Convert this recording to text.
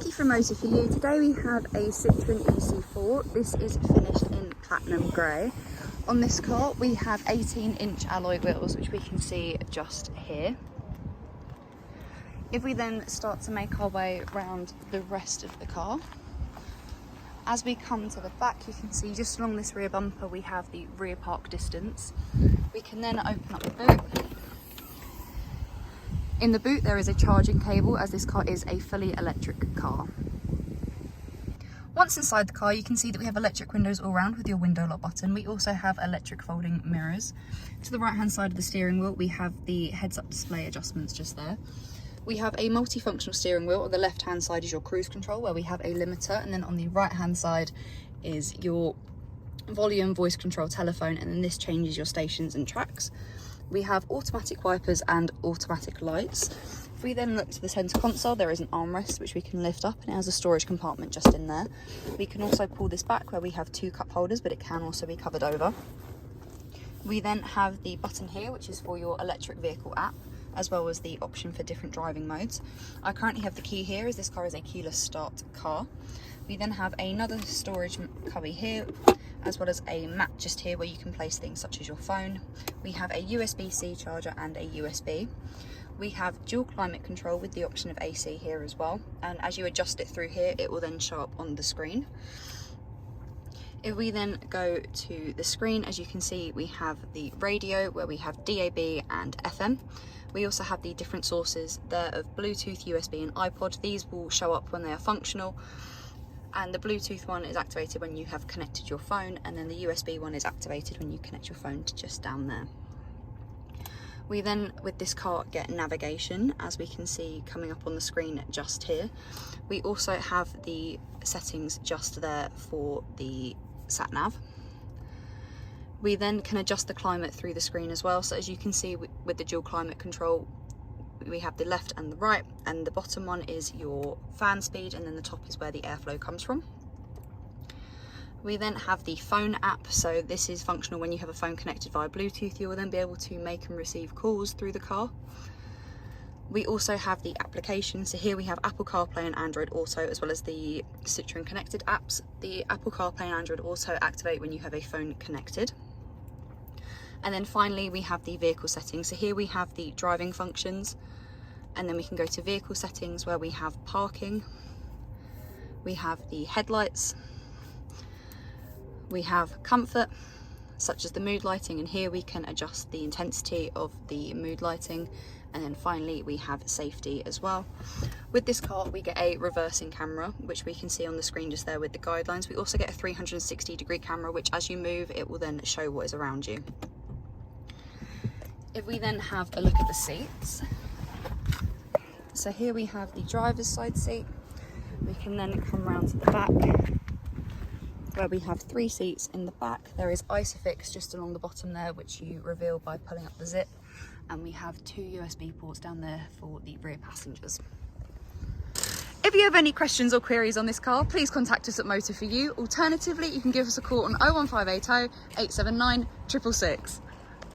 Vicky from Motor For You. Today we have a Citroen EC4. This is finished in platinum grey. On this car we have 18-inch alloy wheels, which we can see just here. If we then start to make our way around the rest of the car, as we come to the back, you can see just along this rear bumper we have the rear park distance. We can then open up the boot. In the boot there is a charging cable, as this car is a fully electric car. Once inside the car, you can see that we have electric windows all around with your window lock button. We also have electric folding mirrors. To the right hand side of the steering wheel we have the heads-up display adjustments just there. We have a multifunctional steering wheel. On the left hand side is your cruise control, where we have a limiter, and then on the right hand side is your volume, voice control, telephone, and then this changes your stations and tracks. We have automatic wipers and automatic lights. If we then look to the centre console, there is an armrest which we can lift up, and it has a storage compartment just in there. We can also pull this back where we have two cup holders, but it can also be covered over. We then have the button here, which is for your electric vehicle app, as well as the option for different driving modes. I currently have the key here, as this car is a keyless start car. We then have another storage cubby here, as well as a mat just here where you can place things such as your phone. We have a USB-C charger and a USB. We have dual climate control with the option of AC here as well, and as you adjust it through here it will then show up on the screen. If we then go to the screen, as you can see we have the radio where we have DAB and FM. We also have the different sources there of Bluetooth, USB and iPod. These will show up when they are functional, and the Bluetooth one is activated when you have connected your phone, and then the USB one is activated when you connect your phone to just down there. We then, with this car, get navigation, as we can see coming up on the screen just here. We also have the settings just there for the sat nav. We then can adjust the climate through the screen as well. So as you can see with the dual climate control, we have the left and the right, and the bottom one is your fan speed, and then the top is where the airflow comes from. We then have the phone app, so this is functional when you have a phone connected via Bluetooth. You will then be able to make and receive calls through the car. We also have the application, so here we have Apple CarPlay and Android Auto, as well as the Citroen connected apps. The Apple CarPlay and Android Auto activate when you have a phone connected. And then finally we have the vehicle settings, so here we have the driving functions, and then we can go to vehicle settings where we have parking, we have the headlights, we have comfort, such as the mood lighting, and here we can adjust the intensity of the mood lighting, and then finally we have safety as well. With this car we get a reversing camera, which we can see on the screen just there with the guidelines. We also get a 360-degree camera, which as you move it will then show what is around you. If we then have a look at the seats, so here we have the driver's side seat. We can then come round to the back where we have 3 seats in the back. There is ISOFIX just along the bottom there, which you reveal by pulling up the zip, and we have 2 USB ports down there for the rear passengers. If you have any questions or queries on this car, please contact us at Motor For You. Alternatively, you can give us a call on 01580 879 666.